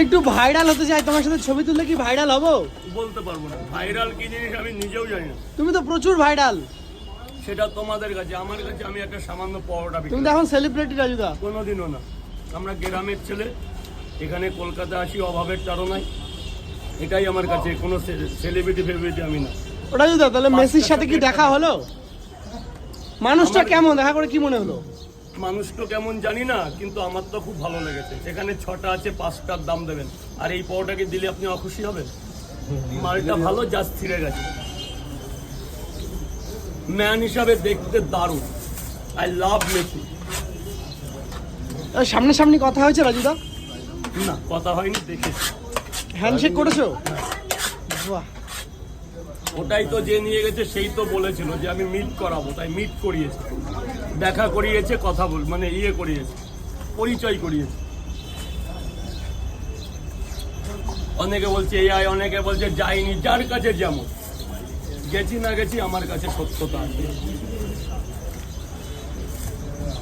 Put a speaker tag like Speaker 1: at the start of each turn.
Speaker 1: একটু ভাইরাল হতে চাই, তোমার সাথে ছবি তুললে কি ভাইরাল হবো?
Speaker 2: বলতে পারবো না, ভাইরাল কি জিনিস আমি নিজেও জানি না।
Speaker 1: তুমি তো প্রচুর ভাইরাল।
Speaker 2: সেটা তোমাদের কাছে, আমার কাছে আমি একটা সামান্য পরোটা
Speaker 1: তুমি
Speaker 2: বিক্রি
Speaker 1: তো এখন সেলিব্রিটি রাজুদা।
Speaker 2: কোনোদিনও না। আমরা গ্রামের ছেলে, এখানে কলকাতা আসি অভাবের তাড়নায়। এটাই আমার কাছে, কোনো সেলিব্রিটি ফেলিব্রিটি আমি না।
Speaker 1: রাজুদা তাহলে মেসির সাথে কি দেখা হলো? মানুষটা কেমন, দেখা করে কি মনে হলো?
Speaker 2: মানুষ তো কেমন জানি না, কিন্তু আমার তো খুব ভালো লেগেছে। সেখানে 6টা আছে, 5টার দাম দেবেন, আর এই পরোটাকে দিলে আপনি অখুশি হবেন? মালটা ভালো, জাস্ট ছিঁড়ে গেছে। ম্যান হিসাবে দেখতে দারুণ। I love Messi.
Speaker 1: সামনাসামনি কথা হয়েছে রাজুদা?
Speaker 2: না, কথা হয়নি, দেখেছি।
Speaker 1: হ্যান্ডশেক করেছো? বাহ।
Speaker 2: ওটাই তো যে নিয়ে গেছে সেই তো বলেছিল যে আমি মিট করাবো, তাই মিট করিয়েছে, দেখা করিয়েছে, কথা বল মানে করিয়েছে, পরিচয় করিয়েছে। অনেকে বলছে এই, অনেকে বলছে যাইনি। যার কাছে যেমন গেছি না গেছি, আমার কাছে সত্যতা আছে।